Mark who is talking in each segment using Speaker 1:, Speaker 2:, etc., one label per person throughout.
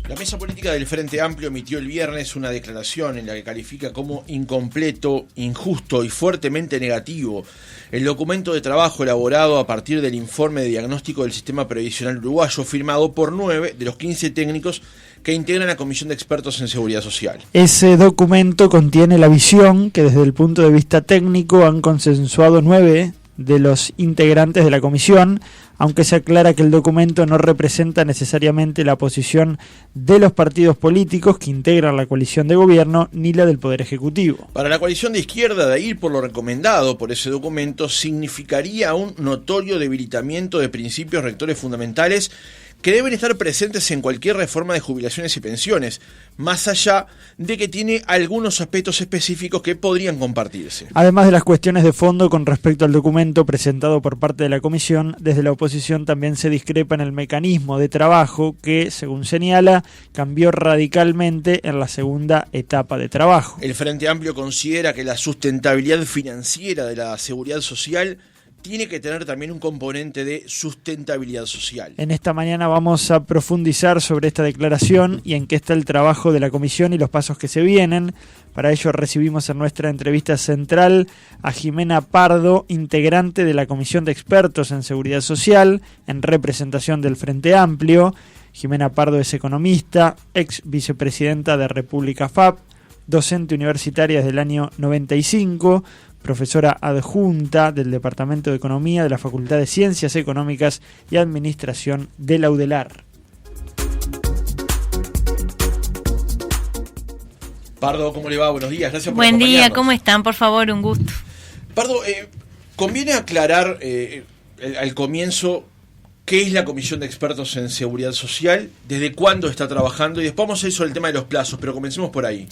Speaker 1: La mesa política del Frente Amplio emitió el viernes una declaración en la que califica como incompleto, injusto y fuertemente negativo el documento de trabajo elaborado a partir del informe de diagnóstico del sistema previsional uruguayo firmado por 9 de los 15 técnicos que integran la Comisión de Expertos en Seguridad Social.
Speaker 2: Ese documento contiene la visión que desde el punto de vista técnico han consensuado 9 de los integrantes de la comisión, aunque se aclara que el documento no representa necesariamente la posición de los partidos políticos que integran la coalición de gobierno ni la del Poder Ejecutivo.
Speaker 1: Para la coalición de izquierda, de ir por lo recomendado por ese documento significaría un notorio debilitamiento de principios rectores fundamentales que deben estar presentes en cualquier reforma de jubilaciones y pensiones, más allá de que tiene algunos aspectos específicos que podrían compartirse.
Speaker 2: Además de las cuestiones de fondo con respecto al documento presentado por parte de la comisión, desde la oposición también se discrepa en el mecanismo de trabajo que, según señala, cambió radicalmente en la segunda etapa de trabajo.
Speaker 1: El Frente Amplio considera que la sustentabilidad financiera de la seguridad social tiene que tener también un componente de sustentabilidad social.
Speaker 2: En esta mañana vamos a profundizar sobre esta declaración y en qué está el trabajo de la comisión y los pasos que se vienen. Para ello recibimos en nuestra entrevista central a Jimena Pardo, integrante de la Comisión de Expertos en Seguridad Social, en representación del Frente Amplio. Jimena Pardo es economista, ex vicepresidenta de República FAP, docente universitaria desde el año 95, profesora adjunta del Departamento de Economía de la Facultad de Ciencias Económicas y Administración de la UDELAR.
Speaker 1: Pardo, ¿cómo le va? Buenos días, gracias por
Speaker 3: acompañarnos. Buen día, ¿cómo están? Por favor, un gusto.
Speaker 1: Pardo, conviene aclarar al comienzo qué es la Comisión de Expertos en Seguridad Social, desde cuándo está trabajando y después vamos a ir sobre el tema de los plazos, pero comencemos por ahí.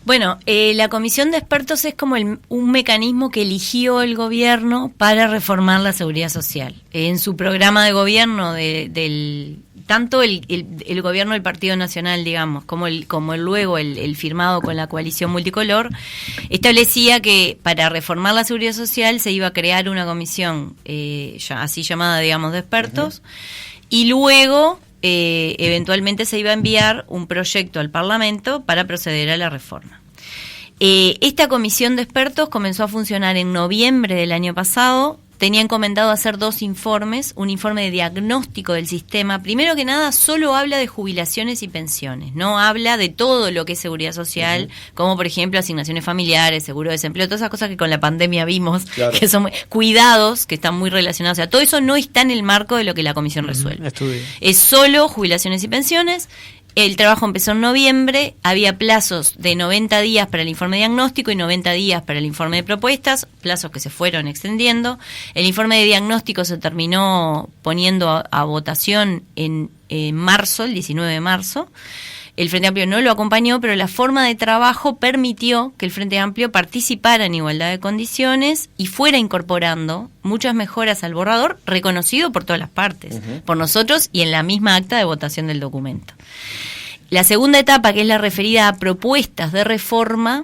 Speaker 3: Bueno, la Comisión de Expertos es como un mecanismo que eligió el gobierno para reformar la seguridad social. En su programa de gobierno tanto el gobierno del Partido Nacional, digamos, como luego el firmado con la coalición multicolor, establecía que para reformar la seguridad social se iba a crear una comisión así llamada, digamos, de expertos, y luego eventualmente se iba a enviar un proyecto al Parlamento para proceder a la reforma. Esta comisión de expertos comenzó a funcionar en noviembre del año pasado. Tenía encomendado hacer 2 informes, un informe de diagnóstico del sistema. Primero que nada, solo habla de jubilaciones y pensiones, no habla de todo lo que es seguridad social, como por ejemplo asignaciones familiares, seguro de desempleo, todas esas cosas que con la pandemia vimos, claro, que son cuidados, que están muy relacionados. O sea, todo eso no está en el marco de lo que la comisión resuelve. Es solo jubilaciones y pensiones. El trabajo empezó en noviembre, había plazos de 90 días para el informe diagnóstico y 90 días para el informe de propuestas, plazos que se fueron extendiendo. El informe de diagnóstico se terminó poniendo a votación en marzo, el 19 de marzo. El Frente Amplio no lo acompañó, pero la forma de trabajo permitió que el Frente Amplio participara en igualdad de condiciones y fuera incorporando muchas mejoras al borrador, reconocido por todas las partes, por nosotros y en la misma acta de votación del documento. La segunda etapa, que es la referida a propuestas de reforma,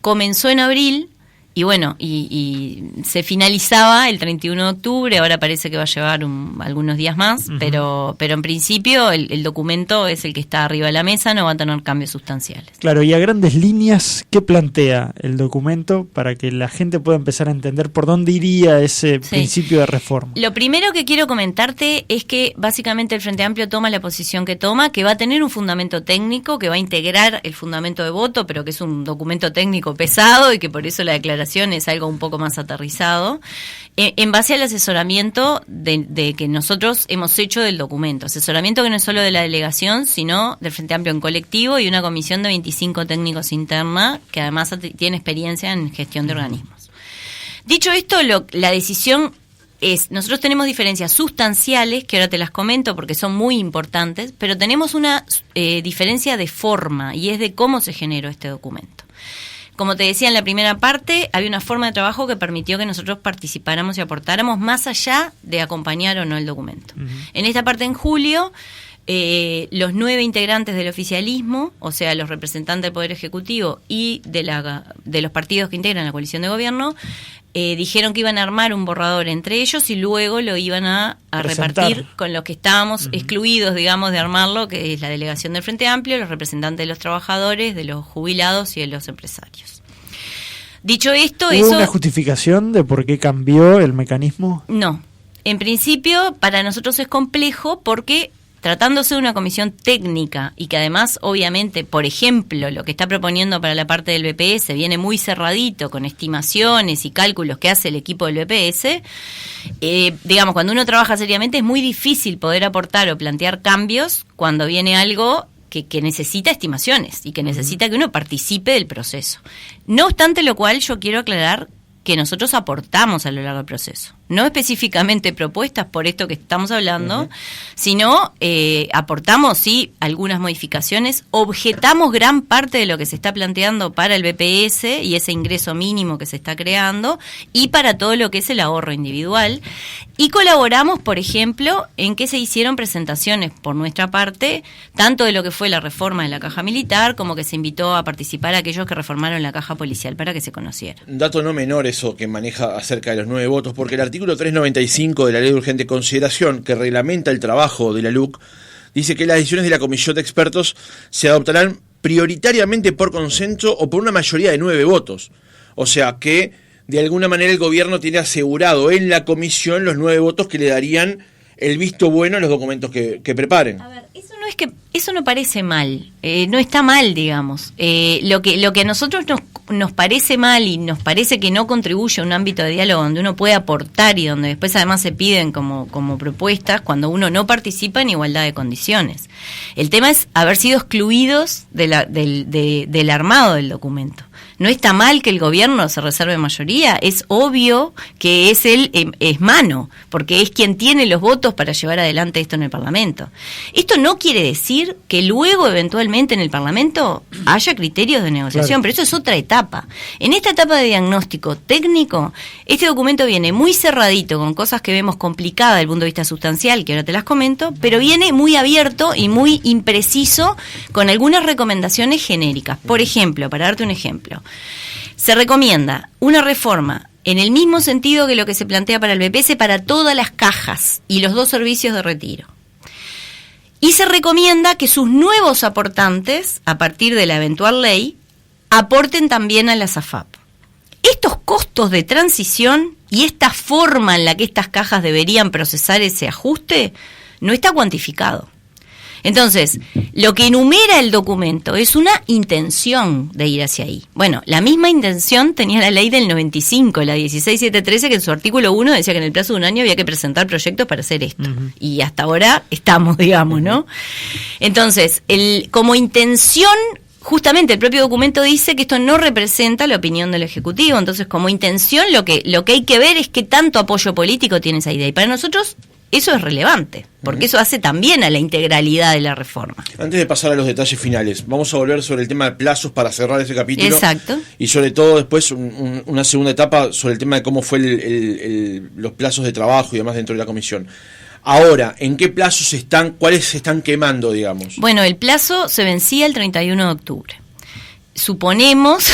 Speaker 3: comenzó en abril y bueno, y se finalizaba el 31 de octubre, ahora parece que va a llevar algunos días más, pero en principio el documento es el que está arriba de la mesa, no va a tener cambios sustanciales.
Speaker 2: Claro, y a grandes líneas, ¿qué plantea el documento para que la gente pueda empezar a entender por dónde iría ese principio de reforma?
Speaker 3: Lo primero que quiero comentarte es que básicamente el Frente Amplio toma la posición que toma, que va a tener un fundamento técnico, que va a integrar el fundamento de voto, pero que es un documento técnico pesado y que por eso la declaración es algo un poco más aterrizado, en base al asesoramiento de que nosotros hemos hecho del documento. Asesoramiento que no es solo de la delegación, sino del Frente Amplio en colectivo y una comisión de 25 técnicos interna que además tiene experiencia en gestión de organismos. Dicho esto, la decisión nosotros tenemos diferencias sustanciales, que ahora te las comento porque son muy importantes, pero tenemos una diferencia de forma, y es de cómo se generó este documento. Como te decía en la primera parte, había una forma de trabajo que permitió que nosotros participáramos y aportáramos más allá de acompañar o no el documento. En esta parte, en julio, los 9 integrantes del oficialismo, o sea, los representantes del Poder Ejecutivo y de los partidos que integran la coalición de gobierno, dijeron que iban a armar un borrador entre ellos y luego lo iban a repartir con los que estábamos excluidos, digamos, de armarlo, que es la delegación del Frente Amplio, los representantes de los trabajadores, de los jubilados y de los empresarios. Dicho esto,
Speaker 2: ¿Hubo una justificación de por qué cambió el mecanismo?
Speaker 3: No. En principio, para nosotros es complejo porque, tratándose de una comisión técnica y que además, obviamente, por ejemplo, lo que está proponiendo para la parte del BPS viene muy cerradito con estimaciones y cálculos que hace el equipo del BPS, digamos, cuando uno trabaja seriamente es muy difícil poder aportar o plantear cambios cuando viene algo que necesita estimaciones y que necesita que uno participe del proceso. No obstante lo cual, yo quiero aclarar que nosotros aportamos a lo largo del proceso. No específicamente propuestas por esto que estamos hablando, sino aportamos, sí, algunas modificaciones, objetamos gran parte de lo que se está planteando para el BPS y ese ingreso mínimo que se está creando, y para todo lo que es el ahorro individual, y colaboramos, por ejemplo, en que se hicieron presentaciones por nuestra parte, tanto de lo que fue la reforma de la Caja Militar, como que se invitó a participar a aquellos que reformaron la Caja Policial para que se conociera.
Speaker 1: Un dato no menor eso que maneja acerca de los 9 votos, porque el artículo 395 de la Ley de Urgente Consideración, que reglamenta el trabajo de la LUC, dice que las decisiones de la Comisión de Expertos se adoptarán prioritariamente por consenso o por una mayoría de 9 votos. O sea que, de alguna manera, el gobierno tiene asegurado en la comisión los 9 votos que le darían el visto bueno a los documentos que preparen.
Speaker 3: A ver, eso no parece mal, no está mal, digamos. Lo que a nosotros nos parece mal y nos parece que no contribuye a un ámbito de diálogo donde uno puede aportar y donde después además se piden como propuestas cuando uno no participa en igualdad de condiciones. El tema es haber sido excluidos del armado del documento. No está mal que el gobierno se reserve mayoría, es obvio que es mano, porque es quien tiene los votos para llevar adelante esto en el Parlamento. Esto no quiere decir que luego eventualmente en el Parlamento haya criterios de negociación, pero eso es otra etapa. En esta etapa de diagnóstico técnico, este documento viene muy cerradito, con cosas que vemos complicadas desde el punto de vista sustancial, que ahora te las comento, pero viene muy abierto y muy impreciso con algunas recomendaciones genéricas. Por ejemplo, para darte un ejemplo, se recomienda una reforma en el mismo sentido que lo que se plantea para el BPS para todas las cajas y los 2 servicios de retiro. Y se recomienda que sus nuevos aportantes, a partir de la eventual ley, aporten también a la SAFAP. Estos costos de transición y esta forma en la que estas cajas deberían procesar ese ajuste no está cuantificado. Entonces, lo que enumera el documento es una intención de ir hacia ahí. Bueno, la misma intención tenía la ley del 95, la 16713, que en su artículo 1 decía que en el plazo de un año había que presentar proyectos para hacer esto. Y hasta ahora estamos, digamos, ¿no? Entonces, como intención, justamente el propio documento dice que esto no representa la opinión del Ejecutivo. Entonces, como intención, lo que hay que ver es qué tanto apoyo político tiene esa idea. Y para nosotros eso es relevante, porque eso hace también a la integralidad de la reforma.
Speaker 1: Antes de pasar a los detalles finales, vamos a volver sobre el tema de plazos para cerrar ese capítulo.
Speaker 3: Exacto. Y
Speaker 1: sobre todo después una segunda etapa sobre el tema de cómo fue los plazos de trabajo y demás dentro de la comisión. Ahora, ¿en qué plazos cuáles se están quemando, digamos?
Speaker 3: Bueno, el plazo se vencía el 31 de octubre. Suponemos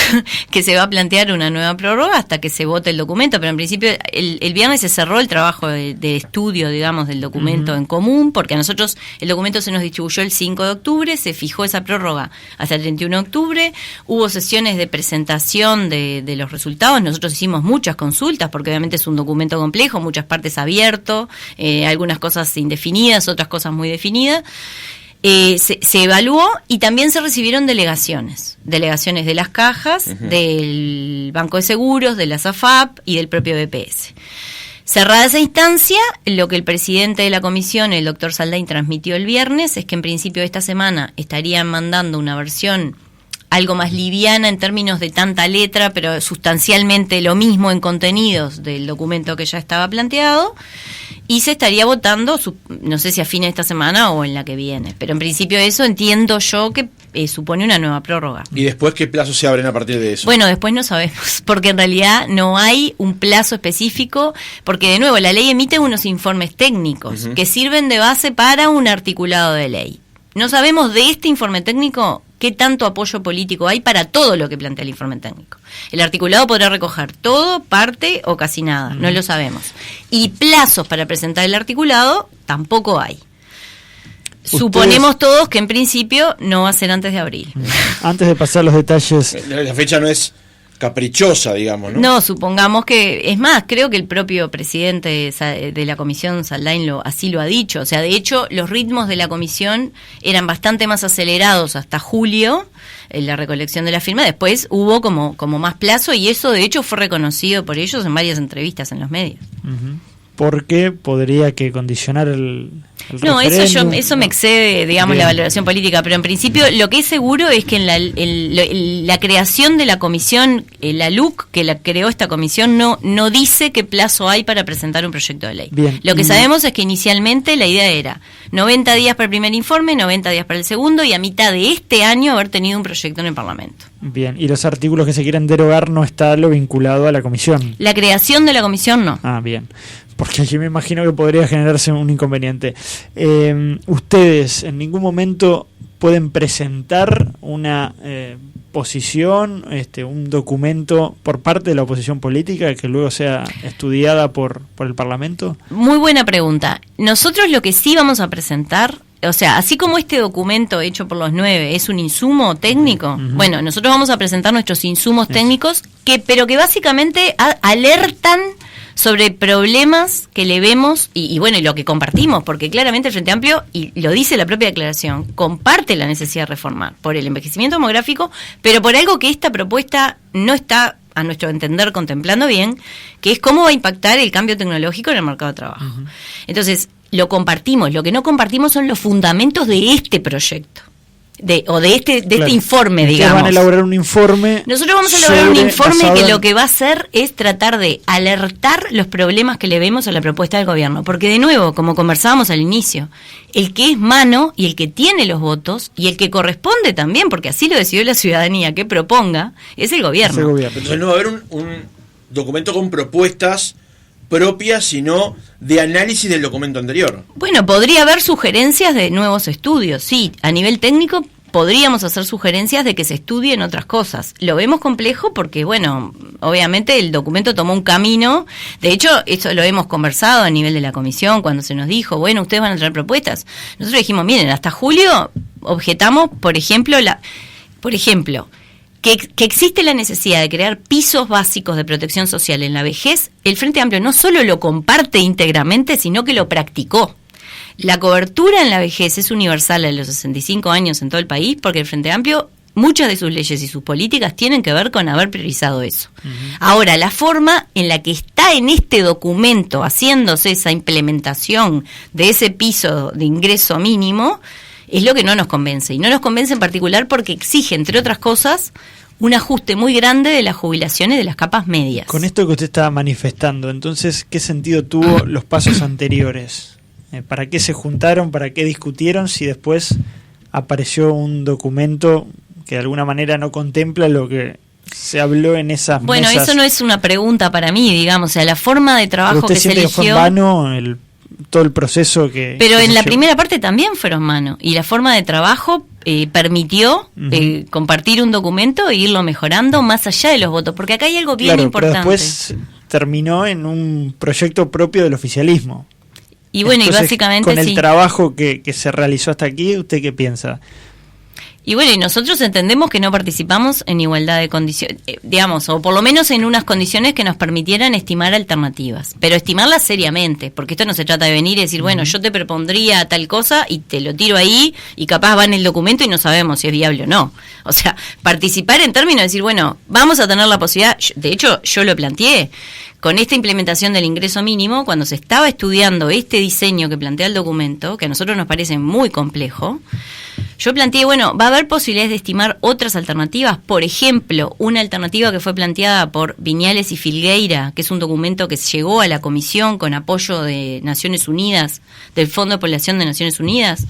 Speaker 3: que se va a plantear una nueva prórroga hasta que se vote el documento, pero en principio el viernes se cerró el trabajo de estudio, digamos, del documento en común, porque a nosotros el documento se nos distribuyó el 5 de octubre, se fijó esa prórroga hasta el 31 de octubre, hubo sesiones de presentación de los resultados, nosotros hicimos muchas consultas, porque obviamente es un documento complejo, muchas partes abierto, algunas cosas indefinidas, otras cosas muy definidas. Se evaluó y también se recibieron delegaciones de las cajas, del Banco de Seguros, de la SAFAP y del propio BPS. Cerrada esa instancia, lo que el presidente de la comisión, el doctor Saldain, transmitió el viernes es que en principio de esta semana estarían mandando una versión algo más liviana en términos de tanta letra, pero sustancialmente lo mismo en contenidos del documento que ya estaba planteado, y se estaría votando, no sé si a fines de esta semana o en la que viene, pero en principio eso entiendo yo que supone una nueva prórroga.
Speaker 1: ¿Y después qué plazos se abren a partir de eso?
Speaker 3: Bueno, después no sabemos, porque en realidad no hay un plazo específico, porque de nuevo la ley emite unos informes técnicos que sirven de base para un articulado de ley. No sabemos de este informe técnico qué tanto apoyo político hay para todo lo que plantea el informe técnico. El articulado podrá recoger todo, parte o casi nada, no lo sabemos. Y plazos para presentar el articulado tampoco hay. Suponemos todos que en principio no va a ser antes de abril.
Speaker 2: Antes de pasar los detalles...
Speaker 1: La fecha no es caprichosa, digamos, ¿no?
Speaker 3: No, supongamos que... Es más, creo que el propio presidente de la comisión, Saldain, así lo ha dicho. O sea, de hecho, los ritmos de la comisión eran bastante más acelerados hasta julio, en la recolección de la firma. Después hubo como más plazo y eso, de hecho, fue reconocido por ellos en varias entrevistas en los medios.
Speaker 2: Porque podría que condicionar el
Speaker 3: no, eso me excede, digamos,
Speaker 2: Bien.
Speaker 3: la valoración política, pero en principio lo que es seguro es que en la creación de la comisión, la LUC que la creó esta comisión no dice qué plazo hay para presentar un proyecto de ley.
Speaker 2: Bien.
Speaker 3: Lo que sabemos es que inicialmente la idea era 90 días para el primer informe, 90 días para el segundo y a mitad de este año haber tenido un proyecto en el Parlamento.
Speaker 2: Bien, y los artículos que se quieren derogar no está lo vinculado a la comisión.
Speaker 3: La creación de la comisión no.
Speaker 2: Ah, bien. Porque allí me imagino que podría generarse un inconveniente. ¿Ustedes en ningún momento pueden presentar una posición, un documento por parte de la oposición política que luego sea estudiada por el Parlamento?
Speaker 3: Muy buena pregunta. Nosotros lo que sí vamos a presentar, o sea, así como este documento hecho por los 9 es un insumo técnico, bueno, nosotros vamos a presentar nuestros insumos técnicos, pero que básicamente alertan sobre problemas que le vemos y bueno, y lo que compartimos, porque claramente el Frente Amplio, y lo dice la propia declaración, comparte la necesidad de reformar por el envejecimiento demográfico, pero por algo que esta propuesta no está, a nuestro entender, contemplando bien, que es cómo va a impactar el cambio tecnológico en el mercado de trabajo. Entonces, lo compartimos. Lo que no compartimos son los fundamentos de este proyecto. De este informe, digamos.
Speaker 2: Van a elaborar un informe.
Speaker 3: Nosotros vamos a elaborar un informe que lo que va a hacer es tratar de alertar los problemas que le vemos a la propuesta del gobierno. Porque, de nuevo, como conversábamos al inicio, el que es mano y el que tiene los votos y el que corresponde también, porque así lo decidió la ciudadanía que proponga, es el gobierno.
Speaker 1: Entonces no va a haber un documento con propuestas propias, sino de análisis del documento anterior.
Speaker 3: Bueno, podría haber sugerencias de nuevos estudios, sí. A nivel técnico podríamos hacer sugerencias de que se estudien otras cosas. Lo vemos complejo porque, bueno, obviamente el documento tomó un camino. De hecho, esto lo hemos conversado a nivel de la comisión cuando se nos dijo, bueno, ustedes van a traer propuestas. Nosotros dijimos, miren, hasta julio objetamos, por ejemplo, que existe la necesidad de crear pisos básicos de protección social en la vejez. El Frente Amplio no solo lo comparte íntegramente, sino que lo practicó. La cobertura en la vejez es universal a los 65 años en todo el país, porque el Frente Amplio, muchas de sus leyes y sus políticas tienen que ver con haber priorizado eso. Ahora, la forma en la que está en este documento haciéndose esa implementación de ese piso de ingreso mínimo es lo que no nos convence. Y no nos convence en particular porque exige, entre otras cosas, un ajuste muy grande de las jubilaciones de las capas medias.
Speaker 2: Con esto que usted estaba manifestando, entonces, ¿qué sentido tuvo los pasos anteriores? ¿Para qué se juntaron? ¿Para qué discutieron? Si después apareció un documento que de alguna manera no contempla lo que se habló en esas mesas.
Speaker 3: Bueno, eso no es una pregunta para mí, digamos. O sea, la forma de trabajo que se eligió...
Speaker 2: ¿Usted siente que fue en vano todo el proceso que...
Speaker 3: Pero en la primera parte también fueron mano. Y la forma de trabajo permitió compartir un documento e irlo mejorando más allá de los votos. Porque acá hay algo bien importante.
Speaker 2: Pero después terminó en un proyecto propio del oficialismo.
Speaker 3: Y bueno,
Speaker 2: entonces,
Speaker 3: y básicamente
Speaker 2: con el trabajo que se realizó hasta aquí, ¿usted qué piensa?
Speaker 3: Y bueno, y nosotros entendemos que no participamos en igualdad de condiciones, digamos, o por lo menos en unas condiciones que nos permitieran estimar alternativas, pero estimarlas seriamente, porque esto no se trata de venir y decir, bueno, yo te propondría tal cosa y te lo tiro ahí y capaz va en el documento y no sabemos si es viable o no. O sea, participar en términos de decir, bueno, vamos a tener la posibilidad, de hecho yo lo planteé, con esta implementación del ingreso mínimo, cuando se estaba estudiando este diseño que plantea el documento, que a nosotros nos parece muy complejo, yo planteé, bueno, va a haber posibilidades de estimar otras alternativas. Por ejemplo, una alternativa que fue planteada por Viñales y Filgueira, que es un documento que llegó a la Comisión con apoyo de Naciones Unidas, del Fondo de Población de Naciones Unidas.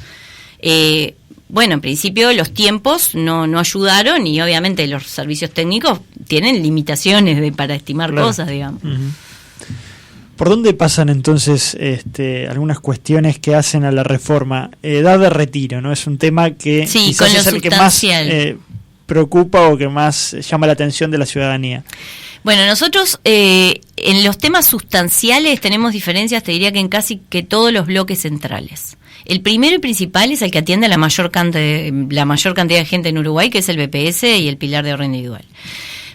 Speaker 3: Bueno, en principio los tiempos no ayudaron y obviamente los servicios técnicos tienen limitaciones para estimar cosas, digamos.
Speaker 2: ¿Por dónde pasan entonces algunas cuestiones que hacen a la reforma? Edad de retiro, ¿no? Es un tema que quizás es el que más preocupa o que más llama la atención de la ciudadanía.
Speaker 3: Bueno, nosotros en los temas sustanciales tenemos diferencias, te diría que en casi que todos los bloques centrales. El primero y principal es el que atiende a la mayor cantidad de gente en Uruguay, que es el BPS y el Pilar de Ahorro Individual.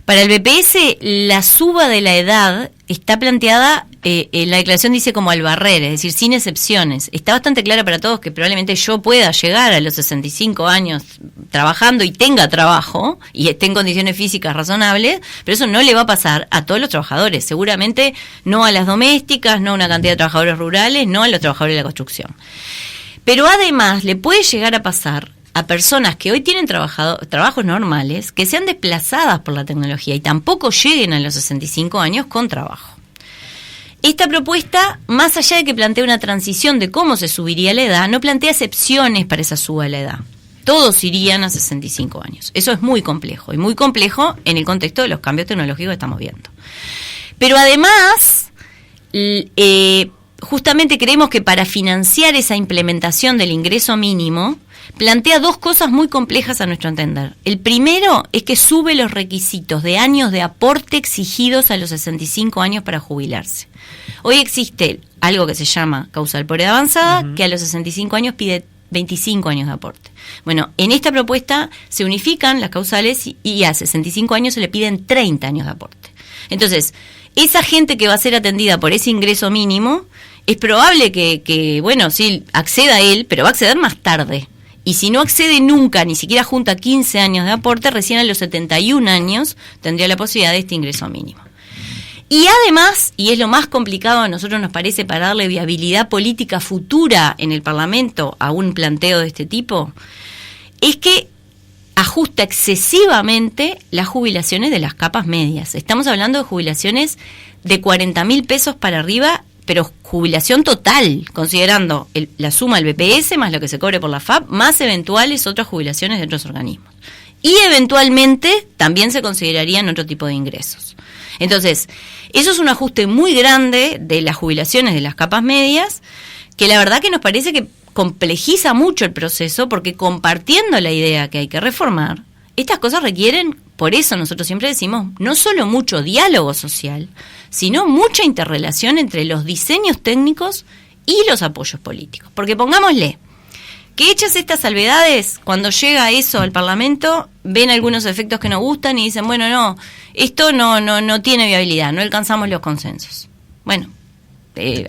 Speaker 3: Para el BPS, la suba de la edad está planteada, en la declaración dice como al barrer, es decir, sin excepciones. Está bastante clara para todos que probablemente yo pueda llegar a los 65 años trabajando y tenga trabajo y esté en condiciones físicas razonables, pero eso no le va a pasar a todos los trabajadores. Seguramente no a las domésticas, no a una cantidad de trabajadores rurales, no a los trabajadores de la construcción. Pero además le puede llegar a pasar a personas que hoy tienen trabajos normales, que sean desplazadas por la tecnología y tampoco lleguen a los 65 años con trabajo. Esta propuesta, más allá de que plantea una transición de cómo se subiría la edad, no plantea excepciones para esa suba de la edad. Todos irían a 65 años. Eso es muy complejo, y muy complejo en el contexto de los cambios tecnológicos que estamos viendo. Pero además, justamente creemos que para financiar esa implementación del ingreso mínimo, plantea dos cosas muy complejas a nuestro entender. El primero es que sube los requisitos de años de aporte exigidos a los 65 años para jubilarse. Hoy existe algo que se llama causal por edad avanzada, que a los 65 años pide 25 años de aporte. Bueno, en esta propuesta se unifican las causales y a 65 años se le piden 30 años de aporte. Entonces, esa gente que va a ser atendida por ese ingreso mínimo, es probable que bueno, sí, acceda a él, pero va a acceder más tarde. Y si no accede nunca, ni siquiera junta 15 años de aporte, recién a los 71 años tendría la posibilidad de este ingreso mínimo. Y además, y es lo más complicado a nosotros nos parece para darle viabilidad política futura en el Parlamento a un planteo de este tipo, es que ajusta excesivamente las jubilaciones de las capas medias. Estamos hablando de jubilaciones de 40.000 pesos para arriba, pero jubilación total, considerando la suma del BPS más lo que se cobre por la FAP, más eventuales otras jubilaciones de otros organismos. Y eventualmente también se considerarían otro tipo de ingresos. Entonces, eso es un ajuste muy grande de las jubilaciones de las capas medias, que la verdad que nos parece que complejiza mucho el proceso, porque compartiendo la idea que hay que reformar, estas cosas requieren, por eso nosotros siempre decimos, no solo mucho diálogo social, sino mucha interrelación entre los diseños técnicos y los apoyos políticos. Porque pongámosle, que hechas estas salvedades, cuando llega eso al Parlamento, ven algunos efectos que no gustan y dicen, bueno, no, esto no tiene viabilidad, no alcanzamos los consensos. Bueno,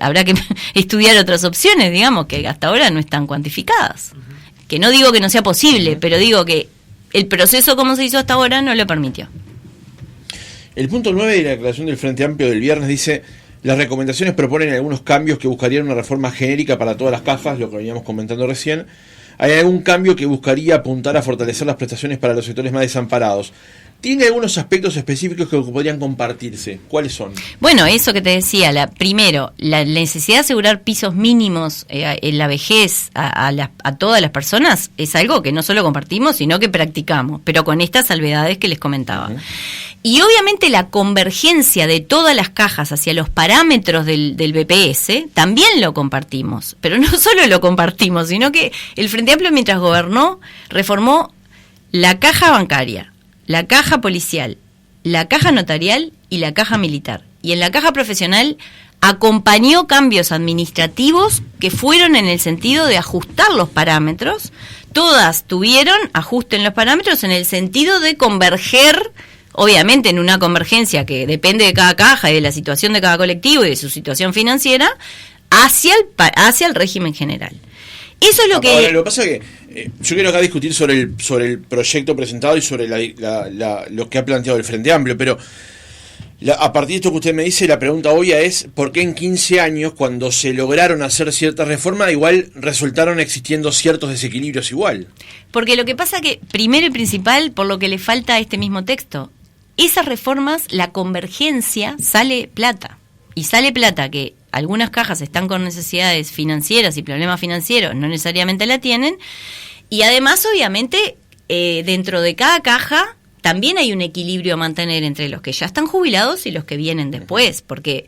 Speaker 3: habrá que estudiar otras opciones, digamos, que hasta ahora no están cuantificadas. Que no digo que no sea posible, pero digo que el proceso como se hizo hasta ahora no lo permitió.
Speaker 1: El punto 9 de la declaración del Frente Amplio del viernes dice: las recomendaciones proponen algunos cambios que buscarían una reforma genérica para todas las cajas, lo que veníamos comentando recién. Hay algún cambio que buscaría apuntar a fortalecer las prestaciones para los sectores más desamparados. ¿Tiene algunos aspectos específicos que podrían compartirse? ¿Cuáles son? Bueno, eso que te decía, primero, la necesidad de asegurar pisos mínimos en la vejez a todas las personas es algo que no solo compartimos, sino que practicamos, pero con estas salvedades que les comentaba. Y obviamente la convergencia de todas las cajas hacia los parámetros del BPS también lo compartimos, pero no solo lo compartimos, sino que el Frente Amplio, mientras gobernó, reformó la caja bancaria, la caja policial, la caja notarial y la caja militar. Y en la caja profesional acompañó cambios administrativos que fueron en el sentido de ajustar los parámetros. Todas tuvieron ajuste en los parámetros en el sentido de converger, obviamente en una convergencia que depende de cada caja y de la situación de cada colectivo y de su situación financiera, hacia el régimen general. Eso es lo que... Ahora, lo que pasa es que yo quiero acá discutir sobre el proyecto presentado y sobre lo que ha planteado el Frente Amplio, pero a partir de esto que usted me dice, la pregunta obvia es ¿por qué en 15 años, cuando se lograron hacer ciertas reformas, igual resultaron existiendo ciertos desequilibrios igual? Porque lo que pasa que, primero y principal, por lo que le falta a este mismo texto, esas reformas, la convergencia, sale plata. Y sale plata que algunas cajas están con necesidades financieras y problemas financieros, no necesariamente la tienen. Y además, obviamente, dentro de cada caja también hay un equilibrio a mantener entre los que ya están jubilados y los que vienen después. Porque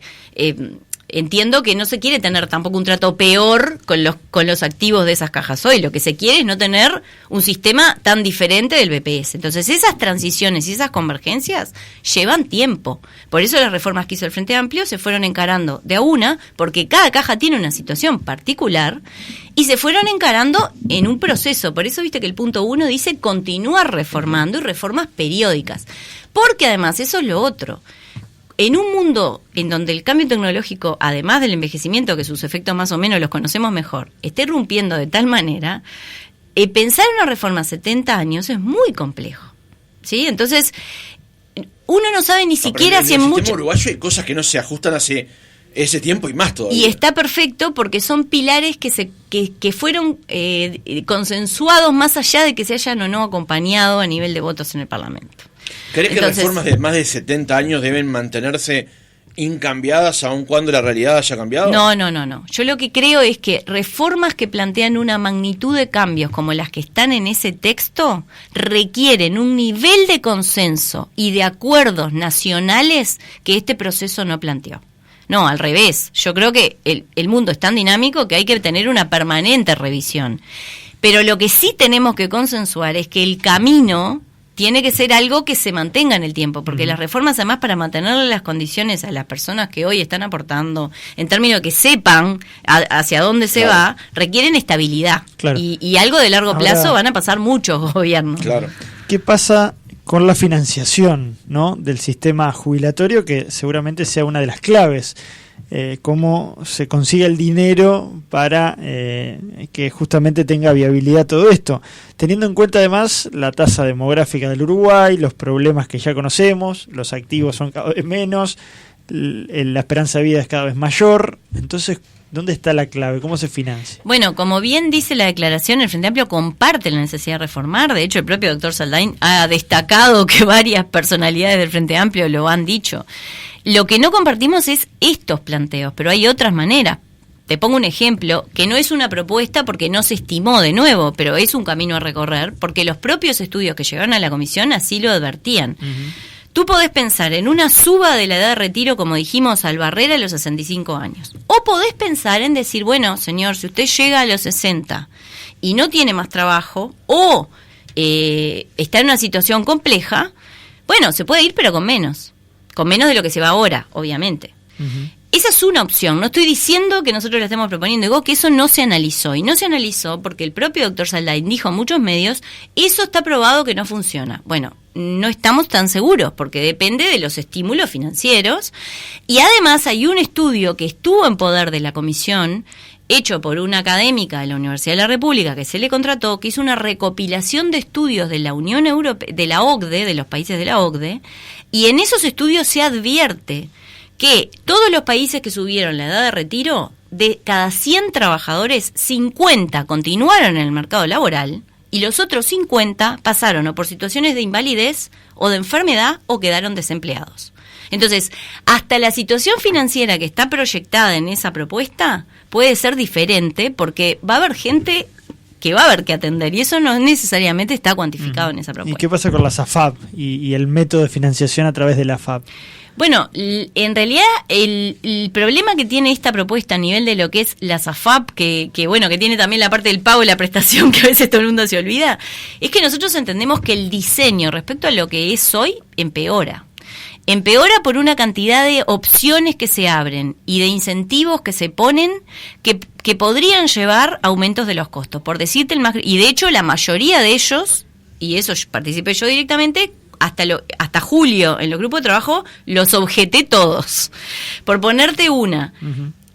Speaker 3: entiendo que no se quiere tener tampoco un trato peor con los activos de esas cajas hoy. Lo que se quiere es no tener un sistema tan diferente del BPS. Entonces, esas transiciones y esas convergencias llevan tiempo. Por eso las reformas que hizo el Frente Amplio se fueron encarando de a una, porque cada caja tiene una situación particular, y se fueron encarando en un proceso. Por eso viste que el punto 1 dice continuar reformando y reformas periódicas. Porque además, eso es lo otro. En un mundo en donde el cambio tecnológico, además del envejecimiento, que sus efectos más o menos los conocemos mejor, esté irrumpiendo de tal manera, pensar en una reforma a 70 años es muy complejo, ¿sí? Entonces, uno no sabe ni siquiera si en mucho...
Speaker 1: En el sistema uruguayo hay cosas que no se ajustan hace ese tiempo y más todavía.
Speaker 3: Y está perfecto porque son pilares que fueron consensuados más allá de que se hayan o no acompañado a nivel de votos en el Parlamento.
Speaker 1: ¿Crees que reformas de más de 70 años deben mantenerse incambiadas aun cuando la realidad haya cambiado?
Speaker 3: No. Yo lo que creo es que reformas que plantean una magnitud de cambios como las que están en ese texto requieren un nivel de consenso y de acuerdos nacionales que este proceso no planteó. No, al revés. Yo creo que el mundo es tan dinámico que hay que tener una permanente revisión. Pero lo que sí tenemos que consensuar es que el camino tiene que ser algo que se mantenga en el tiempo, porque las reformas, además, para mantenerle las condiciones a las personas que hoy están aportando, en términos de que sepan hacia dónde se va, requieren estabilidad.
Speaker 2: Claro.
Speaker 3: Y algo de largo plazo van a pasar muchos gobiernos.
Speaker 1: Claro.
Speaker 2: ¿Qué pasa con la financiación, ¿no?, del sistema jubilatorio, que seguramente sea una de las claves? Cómo se consigue el dinero para que justamente tenga viabilidad todo esto, teniendo en cuenta además la tasa demográfica del Uruguay, los problemas que ya conocemos, los activos son cada vez menos, la esperanza de vida es cada vez mayor. Entonces, ¿dónde está la clave? ¿Cómo se financia?
Speaker 3: Bueno, como bien dice la declaración, el Frente Amplio comparte la necesidad de reformar. De hecho, el propio doctor Saldain ha destacado que varias personalidades del Frente Amplio lo han dicho. Lo que no compartimos es estos planteos, pero hay otras maneras. Te pongo un ejemplo, que no es una propuesta porque no se estimó de nuevo, pero es un camino a recorrer, porque los propios estudios que llegaron a la comisión así lo advertían. Uh-huh. Tú podés pensar en una suba de la edad de retiro, como dijimos, al barrer a los 65 años. O podés pensar en decir, bueno, señor, si usted llega a los 60 y no tiene más trabajo, o está en una situación compleja, bueno, se puede ir, pero con menos de lo que se va ahora, obviamente. Uh-huh. Esa es una opción. No estoy diciendo que nosotros la estemos proponiendo, digo que eso no se analizó. Y no se analizó porque el propio doctor Saldain dijo en muchos medios, eso está probado que no funciona. Bueno, no estamos tan seguros porque depende de los estímulos financieros. Y además hay un estudio que estuvo en poder de la comisión, hecho por una académica de la Universidad de la República que se le contrató, que hizo una recopilación de estudios de la Unión Europea, de la OCDE, de los países de la OCDE, y en esos estudios se advierte que todos los países que subieron la edad de retiro, de cada 100 trabajadores, 50 continuaron en el mercado laboral y los otros 50 pasaron o por situaciones de invalidez o de enfermedad o quedaron desempleados. Entonces, hasta la situación financiera que está proyectada en esa propuesta puede ser diferente porque va a haber gente que va a haber que atender y eso no necesariamente está cuantificado en esa propuesta.
Speaker 2: ¿Y qué pasa con las AFAP y el método de financiación a través de la AFAP?
Speaker 3: Bueno, en realidad el problema que tiene esta propuesta a nivel de lo que es la AFAP, que tiene también la parte del pago y la prestación que a veces todo el mundo se olvida, es que nosotros entendemos que el diseño respecto a lo que es hoy empeora. Empeora por una cantidad de opciones que se abren y de incentivos que se ponen que podrían llevar a aumentos de los costos. Por decirte y de hecho la mayoría de ellos, y eso participé yo directamente, hasta julio en los grupos de trabajo los objeté todos. Por ponerte una,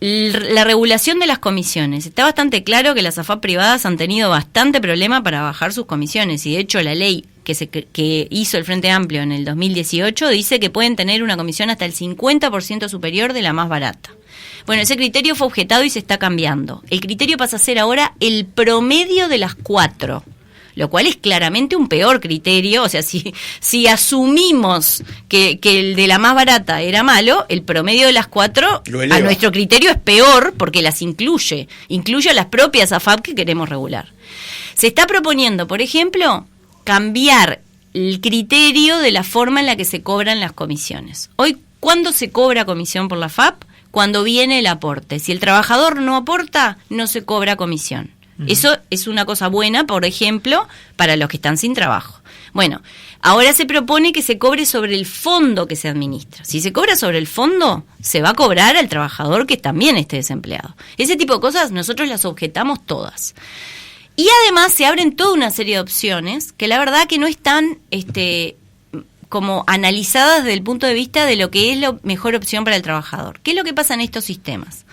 Speaker 3: la regulación de las comisiones. Está bastante claro que las AFAP privadas han tenido bastante problema para bajar sus comisiones y de hecho la ley que hizo el Frente Amplio en el 2018 dice que pueden tener una comisión hasta el 50% superior de la más barata. Bueno, ese criterio fue objetado y se está cambiando. El criterio pasa a ser ahora el promedio de las 4, lo cual es claramente un peor criterio. O sea, si asumimos que el de la más barata era malo, el promedio de las 4 a nuestro criterio es peor porque las incluye a las propias AFAP que queremos regular. Se está proponiendo, por ejemplo, cambiar el criterio de la forma en la que se cobran las comisiones. Hoy, ¿cuándo se cobra comisión por la AFAP? cuando viene el aporte. Si el trabajador no aporta, no se cobra comisión. Eso es una cosa buena, por ejemplo, para los que están sin trabajo. Bueno, ahora se propone que se cobre sobre el fondo que se administra. Si se cobra sobre el fondo, se va a cobrar al trabajador que también esté desempleado. Ese tipo de cosas nosotros las objetamos todas. Y además se abren toda una serie de opciones que la verdad que no están como analizadas desde el punto de vista de lo que es la mejor opción para el trabajador. ¿Qué es lo que pasa en estos sistemas?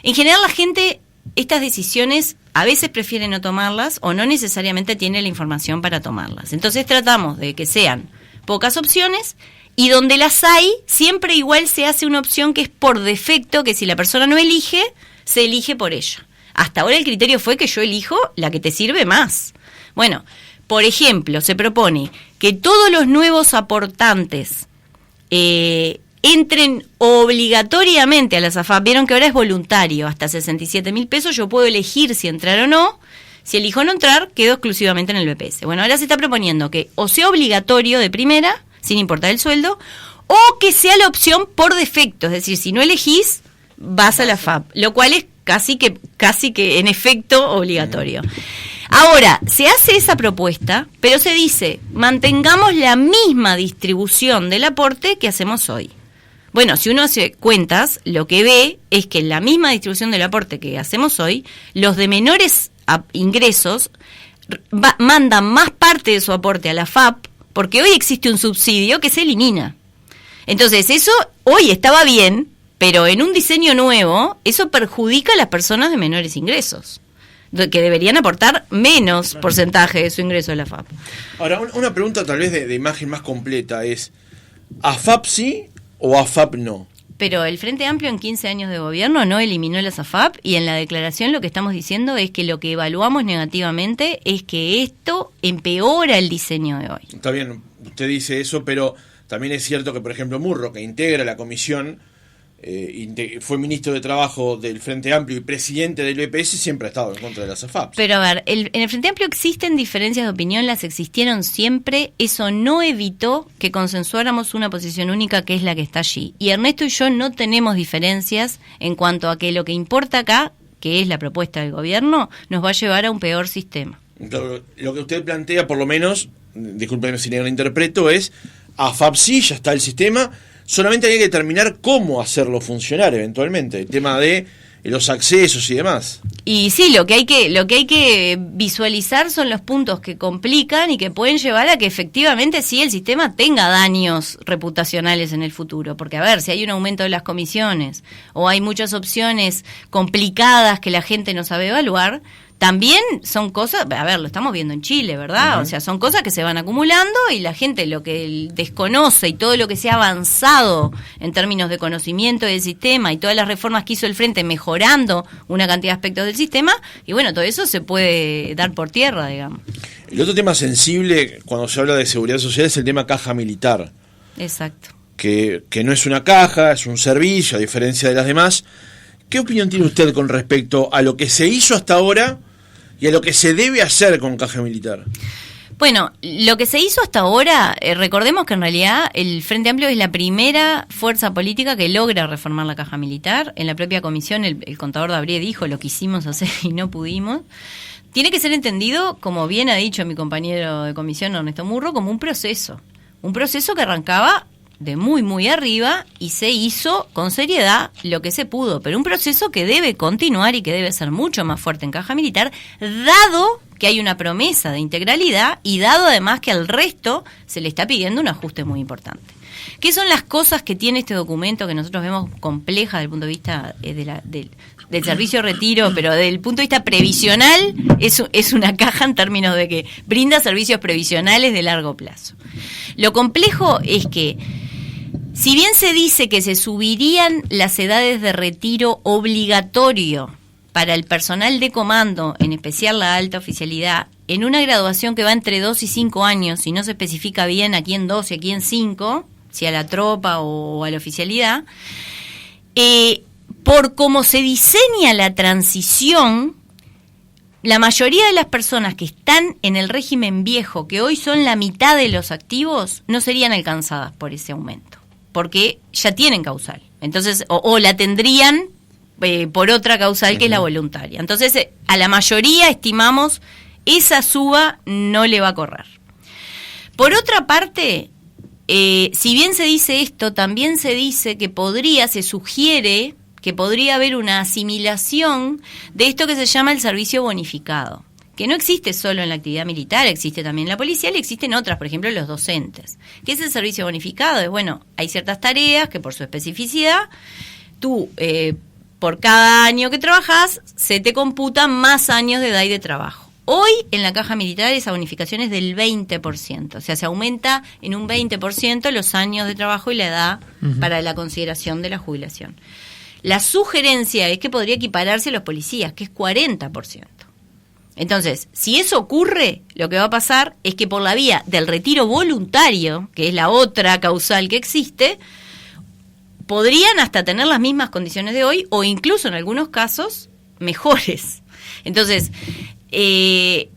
Speaker 3: En general la gente, estas decisiones a veces prefiere no tomarlas o no necesariamente tiene la información para tomarlas. Entonces tratamos de que sean pocas opciones y donde las hay, siempre igual se hace una opción que es por defecto, que si la persona no elige, se elige por ella. Hasta ahora el criterio fue que yo elijo la que te sirve más. Bueno, por ejemplo, se propone que todos los nuevos aportantes entren obligatoriamente a las AFAP. Vieron que ahora es voluntario, hasta 67.000 pesos, yo puedo elegir si entrar o no. Si elijo no entrar, quedo exclusivamente en el BPS. Bueno, ahora se está proponiendo que o sea obligatorio de primera, sin importar el sueldo, o que sea la opción por defecto, es decir, si no elegís, vas a la AFAP, lo cual es casi que en efecto obligatorio. Ahora, se hace esa propuesta, pero se dice, mantengamos la misma distribución del aporte que hacemos hoy. Bueno, si uno hace cuentas, lo que ve es que en la misma distribución del aporte que hacemos hoy, los de menores ingresos mandan más parte de su aporte a la FAP, porque hoy existe un subsidio que se elimina. Entonces, eso hoy estaba bien, pero en un diseño nuevo, eso perjudica a las personas de menores ingresos, que deberían aportar menos porcentaje de su ingreso a la FAP.
Speaker 1: Ahora, una pregunta tal vez de imagen más completa es, ¿AFAP sí o AFAP no?
Speaker 3: Pero el Frente Amplio en 15 años de gobierno no eliminó las AFAP y en la declaración lo que estamos diciendo es que lo que evaluamos negativamente es que esto empeora el diseño de hoy.
Speaker 1: Está bien, usted dice eso, pero también es cierto que, por ejemplo, Murro, que integra la comisión, fue ministro de Trabajo del Frente Amplio y presidente del BPS, siempre ha estado en contra de las AFAP.
Speaker 3: Pero a ver, en el Frente Amplio existen diferencias de opinión, las existieron siempre, eso no evitó que consensuáramos una posición única que es la que está allí. Y Ernesto y yo no tenemos diferencias en cuanto a que lo que importa acá, que es la propuesta del gobierno, nos va a llevar a un peor sistema.
Speaker 1: Lo que usted plantea, por lo menos, discúlpeme si lo interpreto, es AFAP sí, ya está el sistema. Solamente hay que determinar cómo hacerlo funcionar eventualmente, el tema de los accesos y demás.
Speaker 3: Y sí, lo que hay que visualizar son los puntos que complican y que pueden llevar a que efectivamente sí el sistema tenga daños reputacionales en el futuro. Porque a ver, si hay un aumento de las comisiones o hay muchas opciones complicadas que la gente no sabe evaluar, también son cosas, a ver, lo estamos viendo en Chile, ¿verdad? Uh-huh. O sea, son cosas que se van acumulando y la gente lo que desconoce y todo lo que se ha avanzado en términos de conocimiento del sistema y todas las reformas que hizo el Frente mejorando una cantidad de aspectos del sistema, y bueno, todo eso se puede dar por tierra, digamos.
Speaker 1: El otro tema sensible cuando se habla de seguridad social es el tema caja militar.
Speaker 3: Exacto.
Speaker 1: Que no es una caja, es un servicio, a diferencia de las demás. ¿Qué opinión tiene usted con respecto a lo que se hizo hasta ahora y a lo que se debe hacer con caja militar?
Speaker 3: Bueno, lo que se hizo hasta ahora, recordemos que en realidad el Frente Amplio es la primera fuerza política que logra reformar la caja militar. En la propia comisión el contador Dabré dijo lo quisimos hacer y no pudimos. Tiene que ser entendido, como bien ha dicho mi compañero de comisión Ernesto Murro, como un proceso que arrancaba de muy, muy arriba y se hizo con seriedad lo que se pudo, pero un proceso que debe continuar y que debe ser mucho más fuerte en caja militar, dado que hay una promesa de integralidad y dado además que al resto se le está pidiendo un ajuste muy importante. ¿Qué son las cosas que tiene este documento que nosotros vemos complejas desde el punto de vista del servicio de retiro, pero desde el punto de vista previsional es una caja en términos de que brinda servicios previsionales de largo plazo? Lo complejo es que si bien se dice que se subirían las edades de retiro obligatorio para el personal de comando, en especial la alta oficialidad, en una graduación que va entre 2 y 5 años, y no se especifica bien aquí en 2 y aquí en 5, si a la tropa o a la oficialidad, por cómo se diseña la transición, la mayoría de las personas que están en el régimen viejo, que hoy son la mitad de los activos, no serían alcanzadas por ese aumento, porque ya tienen causal. Entonces, o la tendrían por otra causal que es la voluntaria. Entonces, a la mayoría estimamos esa suba no le va a correr. Por otra parte, si bien se dice esto, también se dice que se sugiere que podría haber una asimilación de esto que se llama el servicio bonificado, que no existe solo en la actividad militar, existe también en la policial y existen otras, por ejemplo, los docentes. ¿Qué es el servicio bonificado? Es, bueno, hay ciertas tareas que por su especificidad, tú, por cada año que trabajas, se te computan más años de edad y de trabajo. Hoy, en la caja militar, esa bonificación es del 20%, o sea, se aumenta en un 20% los años de trabajo y la edad para la consideración de la jubilación. La sugerencia es que podría equipararse a los policías, que es 40%. Entonces, si eso ocurre, lo que va a pasar es que por la vía del retiro voluntario, que es la otra causal que existe, podrían hasta tener las mismas condiciones de hoy o incluso en algunos casos mejores. Entonces, el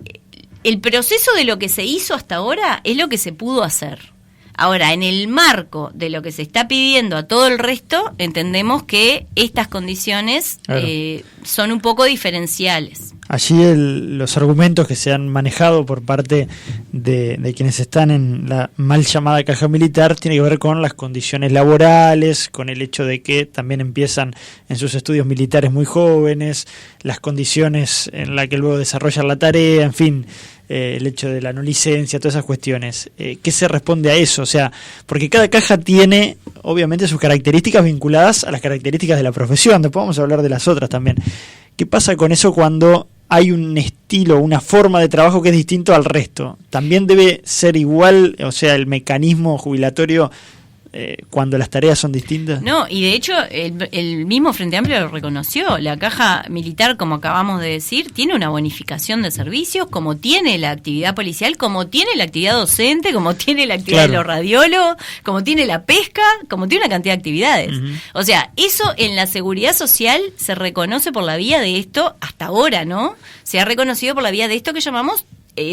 Speaker 3: proceso de lo que se hizo hasta ahora es lo que se pudo hacer. Ahora, en el marco de lo que se está pidiendo a todo el resto, entendemos que estas condiciones son un poco diferenciales.
Speaker 2: Allí los argumentos que se han manejado por parte de quienes están en la mal llamada caja militar tiene que ver con las condiciones laborales, con el hecho de que también empiezan en sus estudios militares muy jóvenes, las condiciones en las que luego desarrollan la tarea, en fin, el hecho de la no licencia, todas esas cuestiones. ¿Qué se responde a eso? O sea, porque cada caja tiene obviamente sus características vinculadas a las características de la profesión, después vamos a hablar de las otras también. ¿Qué pasa con eso cuando hay un estilo, una forma de trabajo que es distinto al resto? ¿También debe ser igual, o sea, el mecanismo jubilatorio cuando las tareas son distintas?
Speaker 3: No, y de hecho el mismo Frente Amplio lo reconoció. La caja militar, como acabamos de decir, tiene una bonificación de servicios, como tiene la actividad policial, como tiene la actividad docente, como tiene la actividad de los radiólogos, como tiene la pesca, como tiene una cantidad de actividades. O sea, eso en la seguridad social se reconoce por la vía de esto, hasta ahora, ¿no? Se ha reconocido por la vía de esto que llamamos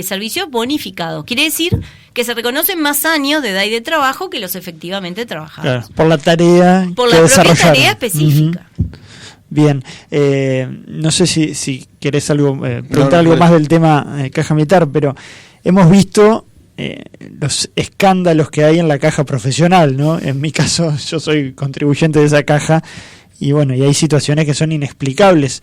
Speaker 3: servicios bonificados. Quiere decir que se reconocen más años de edad y de trabajo que los efectivamente trabajados.
Speaker 2: Claro, por la tarea
Speaker 3: por
Speaker 2: que
Speaker 3: la propia tarea
Speaker 2: específica. Bien, no sé si querés preguntar algo más del tema caja militar, pero hemos visto los escándalos que hay en la caja profesional, ¿no? En mi caso, yo soy contribuyente de esa caja y bueno, y hay situaciones que son inexplicables.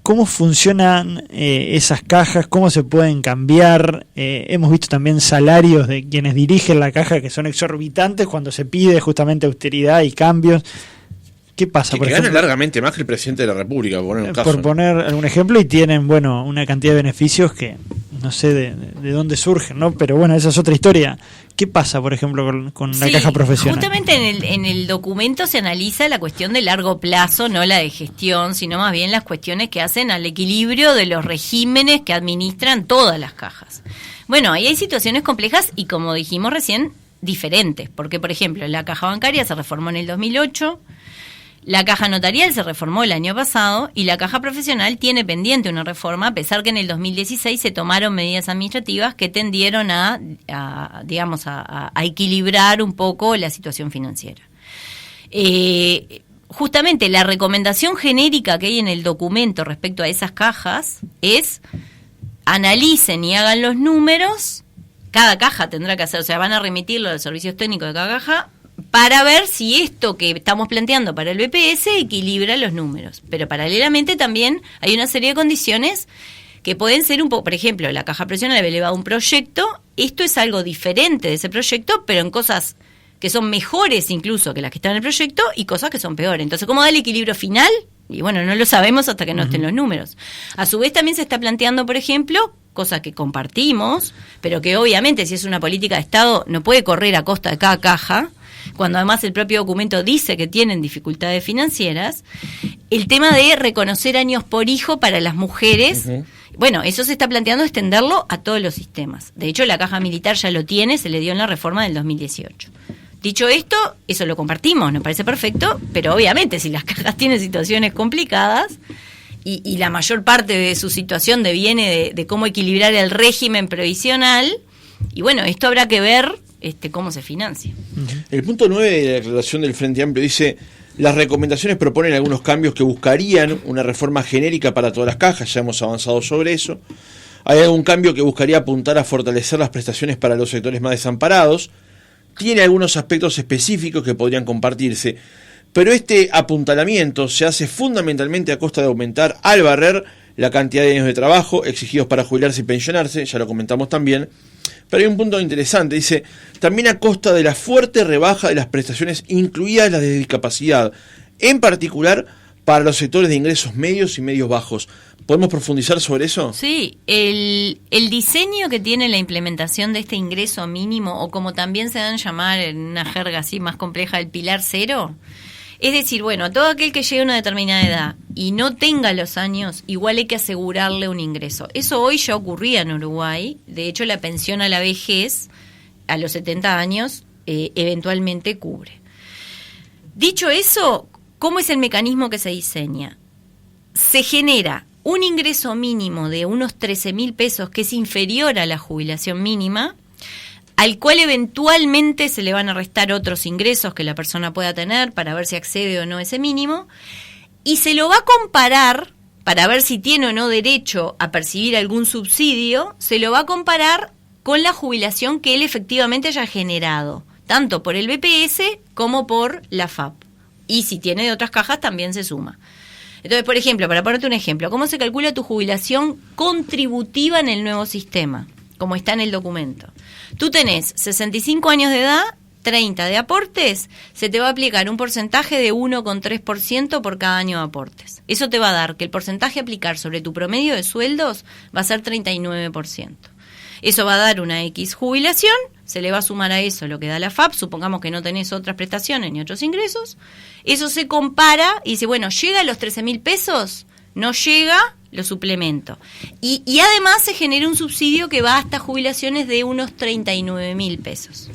Speaker 2: ¿Cómo funcionan esas cajas? ¿Cómo se pueden cambiar? Hemos visto también salarios de quienes dirigen la caja que son exorbitantes cuando se pide justamente austeridad y cambios. ¿Qué pasa?
Speaker 1: Que ganan largamente más que el presidente de la República, por poner un caso.
Speaker 2: Por poner algún ejemplo, y tienen, bueno, una cantidad de beneficios que no sé de dónde surgen, ¿no? Pero bueno, esa es otra historia. ¿Qué pasa, por ejemplo, con la caja profesional?
Speaker 3: Justamente en el documento se analiza la cuestión de largo plazo, no la de gestión, sino más bien las cuestiones que hacen al equilibrio de los regímenes que administran todas las cajas. Bueno, ahí hay situaciones complejas y, como dijimos recién, diferentes. Porque, por ejemplo, la caja bancaria se reformó en el 2008, la caja notarial se reformó el año pasado y la caja profesional tiene pendiente una reforma, a pesar que en el 2016 se tomaron medidas administrativas que tendieron a equilibrar un poco la situación financiera. Justamente la recomendación genérica que hay en el documento respecto a esas cajas es: analicen y hagan los números. Cada caja tendrá que hacer, o sea, van a remitirlo a los servicios técnicos de cada caja para ver si esto que estamos planteando para el BPS equilibra los números. Pero paralelamente también hay una serie de condiciones que pueden ser un poco, por ejemplo, la caja profesional había elevado un proyecto, esto es algo diferente de ese proyecto, pero en cosas que son mejores incluso que las que están en el proyecto y cosas que son peores. Entonces, ¿cómo da el equilibrio final? Y bueno, no lo sabemos hasta que no estén los números. A su vez también se está planteando, por ejemplo, cosas que compartimos, pero que obviamente si es una política de Estado no puede correr a costa de cada caja, cuando además el propio documento dice que tienen dificultades financieras, el tema de reconocer años por hijo para las mujeres. Bueno, eso se está planteando extenderlo a todos los sistemas. De hecho, la caja militar ya lo tiene, se le dio en la reforma del 2018. Dicho esto, eso lo compartimos, nos parece perfecto, pero obviamente si las cajas tienen situaciones complicadas y la mayor parte de su situación deviene de cómo equilibrar el régimen previsional, y bueno, esto habrá que ver cómo se financia.
Speaker 1: El punto 9 de la declaración del Frente Amplio dice: Las recomendaciones proponen algunos cambios que buscarían una reforma genérica para todas las cajas, ya hemos avanzado sobre eso. Hay algún cambio que buscaría apuntar a fortalecer las prestaciones para los sectores más desamparados. Tiene algunos aspectos específicos que podrían compartirse, pero este apuntalamiento se hace fundamentalmente a costa de aumentar al barrer la cantidad de años de trabajo exigidos para jubilarse y pensionarse, ya lo comentamos también. Pero hay un punto interesante, dice, también a costa de la fuerte rebaja de las prestaciones, incluidas las de discapacidad, en particular para los sectores de ingresos medios y medios bajos. ¿Podemos profundizar sobre eso?
Speaker 3: Sí, el diseño que tiene la implementación de este ingreso mínimo, o como también se dan a llamar en una jerga así más compleja, el pilar cero, es decir, bueno, a todo aquel que llegue a una determinada edad y no tenga los años, igual hay que asegurarle un ingreso. Eso hoy ya ocurría en Uruguay. De hecho, la pensión a la vejez, a los 70 años, eventualmente cubre. Dicho eso, ¿cómo es el mecanismo que se diseña? Se genera un ingreso mínimo de unos 13.000 pesos, que es inferior a la jubilación mínima, al cual eventualmente se le van a restar otros ingresos que la persona pueda tener para ver si accede o no a ese mínimo, y se lo va a comparar, para ver si tiene o no derecho a percibir algún subsidio, se lo va a comparar con la jubilación que él efectivamente haya generado, tanto por el BPS como por la FAP. Y si tiene de otras cajas también se suma. Entonces, por ejemplo, para ponerte un ejemplo, ¿cómo se calcula tu jubilación contributiva en el nuevo sistema? Como está en el documento. Tú tenés 65 años de edad, 30 de aportes, se te va a aplicar un porcentaje de 1,3% por cada año de aportes. Eso te va a dar que el porcentaje a aplicar sobre tu promedio de sueldos va a ser 39%. Eso va a dar una X jubilación, se le va a sumar a eso lo que da la FAP, supongamos que no tenés otras prestaciones ni otros ingresos. Eso se compara y dice, bueno, ¿llega a los 13.000 pesos? No llega, lo suplemento. Y además se genera un subsidio que va hasta jubilaciones de unos 39.000 pesos.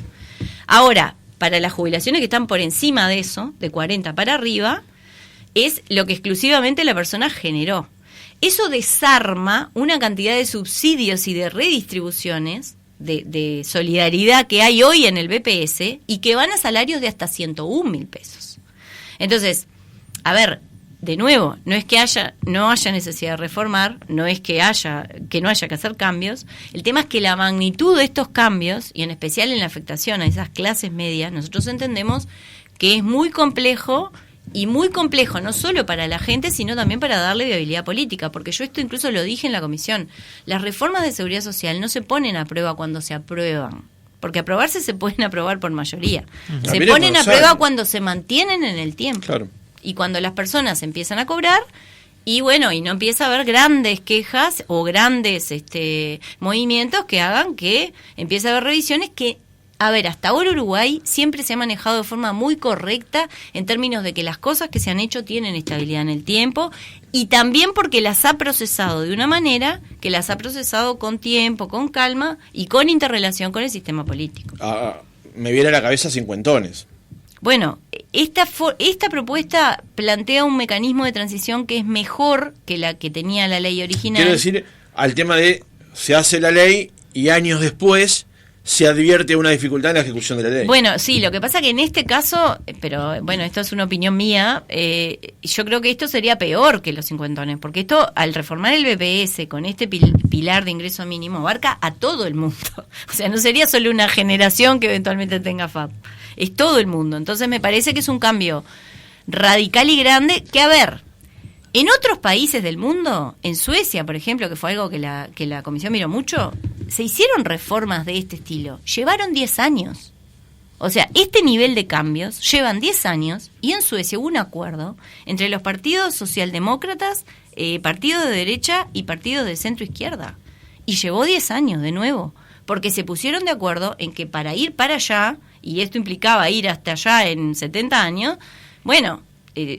Speaker 3: Ahora, para las jubilaciones que están por encima de eso, de 40 para arriba, es lo que exclusivamente la persona generó. Eso desarma una cantidad de subsidios y de redistribuciones de solidaridad que hay hoy en el BPS y que van a salarios de hasta 101.000 pesos. Entonces, a ver, de nuevo, no es que no haya necesidad de reformar, no es que no haya que hacer cambios. El tema es que la magnitud de estos cambios, y en especial en la afectación a esas clases medias, nosotros entendemos que es muy complejo, y muy complejo no solo para la gente, sino también para darle viabilidad política, porque yo esto incluso lo dije en la comisión. Las reformas de seguridad social no se ponen a prueba cuando se aprueban, porque aprobarse se pueden aprobar por mayoría. Se ponen a prueba cuando se mantienen en el tiempo. Claro. Y cuando las personas empiezan a cobrar, y bueno, y no empieza a haber grandes quejas o grandes movimientos que hagan que empiece a haber revisiones que, a ver, hasta ahora Uruguay siempre se ha manejado de forma muy correcta en términos de que las cosas que se han hecho tienen estabilidad en el tiempo, y también porque las ha procesado de una manera que las ha procesado con tiempo, con calma y con interrelación con el sistema político.
Speaker 1: Me viene a la cabeza cincuentones.
Speaker 3: Bueno, esta propuesta plantea un mecanismo de transición que es mejor que la que tenía la ley original.
Speaker 1: Quiero decir, al tema de se hace la ley y años después se advierte una dificultad en la ejecución de la ley.
Speaker 3: Bueno, sí, lo que pasa que en este caso, pero bueno, esto es una opinión mía, yo creo que esto sería peor que los cincuentones, porque esto, al reformar el BPS con este pilar de ingreso mínimo, abarca a todo el mundo. O sea, no sería solo una generación que eventualmente tenga FAP, es todo el mundo. Entonces me parece que es un cambio radical y grande que, a ver, en otros países del mundo, en Suecia, por ejemplo, que fue algo que la Comisión miró mucho, se hicieron reformas de este estilo. Llevaron 10 años. O sea, este nivel de cambios llevan 10 años, y en Suecia hubo un acuerdo entre los partidos socialdemócratas, partidos de derecha y partidos de centro-izquierda. Y llevó 10 años, de nuevo, porque se pusieron de acuerdo en que para ir para allá, y esto implicaba ir hasta allá en 70 años, bueno,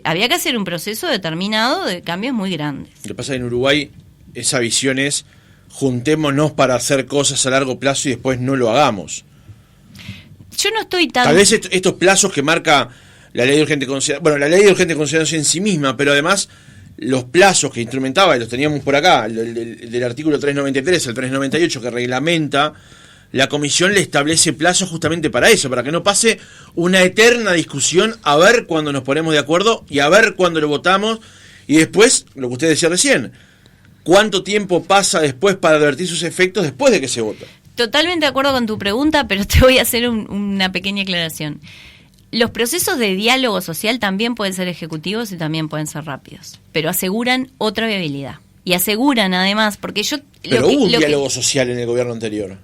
Speaker 3: había que hacer un proceso determinado de cambios muy grandes.
Speaker 1: Lo que pasa en Uruguay, esa visión es juntémonos para hacer cosas a largo plazo y después no lo hagamos.
Speaker 3: Yo no estoy tan...
Speaker 1: Tal vez estos plazos que marca la ley de urgente consideración, bueno, la ley de urgente consideración en sí misma, pero además los plazos que instrumentaba, y los teníamos por acá, del artículo 393 al 398, que reglamenta la comisión le establece plazos justamente para eso, para que no pase una eterna discusión a ver cuándo nos ponemos de acuerdo y a ver cuándo lo votamos, y después, lo que usted decía recién, cuánto tiempo pasa después para advertir sus efectos después de que se vota.
Speaker 3: Totalmente de acuerdo con tu pregunta, pero te voy a hacer una pequeña aclaración. Los procesos de diálogo social también pueden ser ejecutivos y también pueden ser rápidos, pero aseguran otra viabilidad. Y aseguran además, porque yo...
Speaker 1: Pero hubo un diálogo social en el gobierno anterior.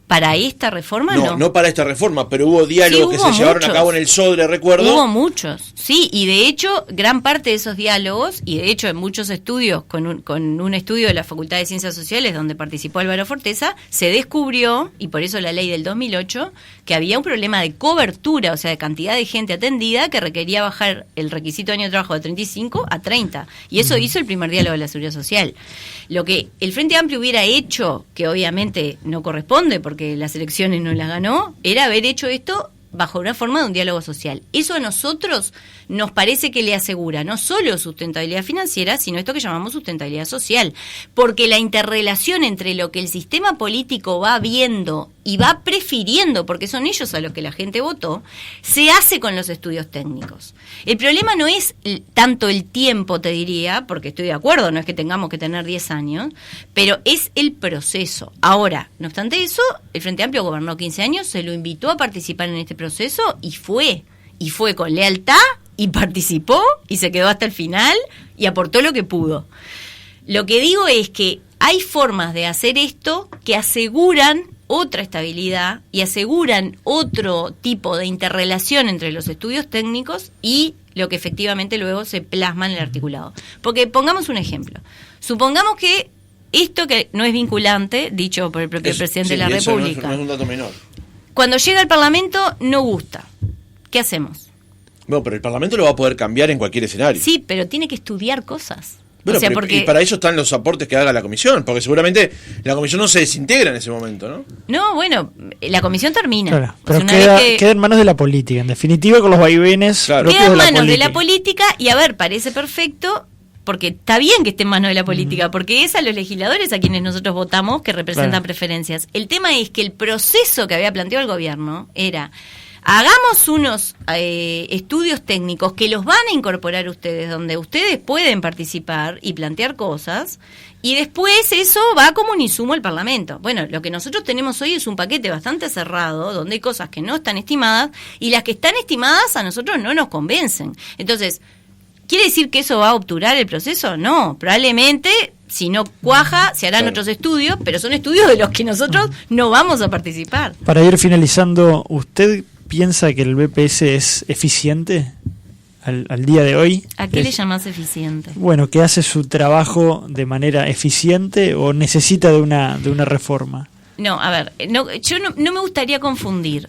Speaker 3: ¿Para esta reforma?
Speaker 1: No para esta reforma, pero hubo diálogos que se llevaron a cabo en el Sodre, recuerdo.
Speaker 3: Hubo muchos, sí, y de hecho, gran parte de esos diálogos, y de hecho en muchos estudios, con un estudio de la Facultad de Ciencias Sociales donde participó Álvaro Forteza, se descubrió, y por eso la ley del 2008, que había un problema de cobertura, o sea, de cantidad de gente atendida, que requería bajar el requisito de año de trabajo de 35 a 30. Y eso hizo el primer diálogo de la Seguridad Social. Lo que el Frente Amplio hubiera hecho, que obviamente no corresponde, porque las elecciones no las ganó, era haber hecho esto bajo una forma de un diálogo social. Eso a nosotros nos parece que le asegura no solo sustentabilidad financiera, sino esto que llamamos sustentabilidad social, porque la interrelación entre lo que el sistema político va viendo y va prefiriendo, porque son ellos a los que la gente votó, se hace con los estudios técnicos. El problema no es tanto el tiempo, te diría, porque estoy de acuerdo, no es que tengamos que tener 10 años, pero es el proceso. Ahora, no obstante eso, el Frente Amplio gobernó 15 años, se lo invitó a participar en este proceso y fue con lealtad y participó y se quedó hasta el final y aportó lo que pudo. Lo que digo es que hay formas de hacer esto que aseguran otra estabilidad y aseguran otro tipo de interrelación entre los estudios técnicos y lo que efectivamente luego se plasma en el articulado. Porque pongamos un ejemplo. Supongamos que esto que no es vinculante, dicho por el propio presidente de la República,
Speaker 1: no es un dato menor.
Speaker 3: Cuando llega al Parlamento no gusta. ¿Qué hacemos?
Speaker 1: No, pero el Parlamento lo va a poder cambiar en cualquier escenario.
Speaker 3: Sí, pero tiene que estudiar cosas.
Speaker 1: Bueno,
Speaker 3: o sea,
Speaker 1: porque... Y para eso están los aportes que haga la comisión, porque seguramente la comisión no se desintegra en ese momento, ¿no?
Speaker 3: No, bueno, la comisión termina.
Speaker 2: Claro, pero queda en manos de la política, en definitiva, con los vaivenes propios
Speaker 3: queda en manos de la política y, a ver, parece perfecto, porque está bien que esté en manos de la política, porque es a los legisladores a quienes nosotros votamos que representan preferencias. El tema es que el proceso que había planteado el gobierno era... Hagamos unos estudios técnicos que los van a incorporar ustedes, donde ustedes pueden participar y plantear cosas, y después eso va como un insumo al Parlamento. Bueno, lo que nosotros tenemos hoy es un paquete bastante cerrado, donde hay cosas que no están estimadas, y las que están estimadas a nosotros no nos convencen. Entonces, ¿quiere decir que eso va a obturar el proceso? No, probablemente... Si no cuaja, se harán otros estudios, pero son estudios de los que nosotros no vamos a participar.
Speaker 2: Para ir finalizando, ¿usted piensa que el BPS es eficiente al día de hoy?
Speaker 3: ¿A qué le llamás eficiente?
Speaker 2: Bueno, ¿que hace su trabajo de manera eficiente o necesita de una reforma?
Speaker 3: No, a ver, yo no me gustaría confundir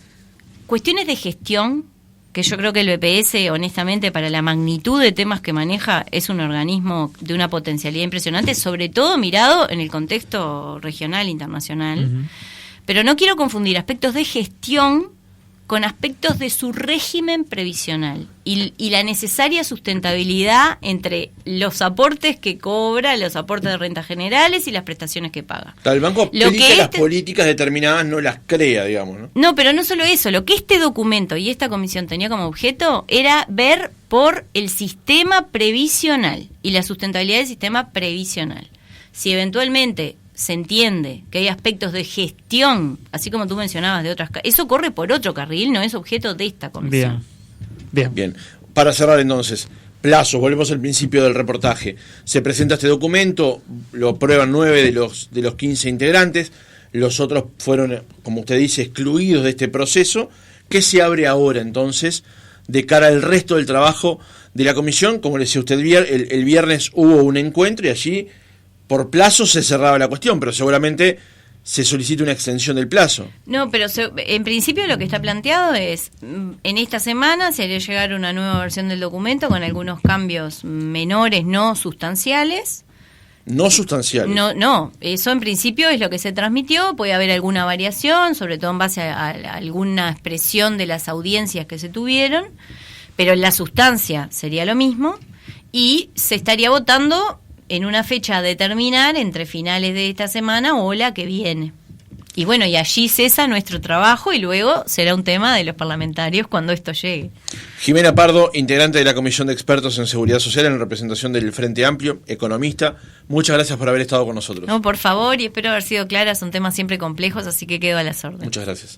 Speaker 3: cuestiones de gestión, que yo creo que el BPS, honestamente, para la magnitud de temas que maneja, es un organismo de una potencialidad impresionante, sobre todo mirado en el contexto regional, internacional. Uh-huh. Pero no quiero confundir aspectos de gestión con aspectos de su régimen previsional y la necesaria sustentabilidad entre los aportes que cobra, los aportes de rentas generales y las prestaciones que paga.
Speaker 1: El banco aplica las políticas determinadas, no las crea, digamos, ¿no?
Speaker 3: No, pero no solo eso. Lo que este documento y esta comisión tenía como objeto era ver por el sistema previsional y la sustentabilidad del sistema previsional. Si eventualmente se entiende que hay aspectos de gestión, así como tú mencionabas de otras, eso corre por otro carril, no es objeto de esta comisión.
Speaker 1: Bien. Para cerrar entonces, plazo, volvemos al principio del reportaje. Se presenta este documento, lo aprueban 9 de los 15 integrantes, los otros fueron, como usted dice, excluidos de este proceso. ¿Qué se abre ahora entonces de cara al resto del trabajo de la comisión? Como le decía usted, el viernes hubo un encuentro y allí por plazo se cerraba la cuestión, pero seguramente se solicita una extensión del plazo.
Speaker 3: No, pero en principio lo que está planteado es, en esta semana se haría llegar una nueva versión del documento con algunos cambios menores, no sustanciales.
Speaker 1: No sustanciales.
Speaker 3: No, eso en principio es lo que se transmitió, puede haber alguna variación, sobre todo en base a alguna expresión de las audiencias que se tuvieron, pero la sustancia sería lo mismo y se estaría votando en una fecha a determinar entre finales de esta semana o la que viene. Y bueno, y allí cesa nuestro trabajo y luego será un tema de los parlamentarios cuando esto llegue.
Speaker 1: Jimena Pardo, integrante de la Comisión de Expertos en Seguridad Social en representación del Frente Amplio, economista, muchas gracias por haber estado con nosotros.
Speaker 3: No, por favor, y espero haber sido clara, son temas siempre complejos, así que quedo a las órdenes.
Speaker 1: Muchas gracias.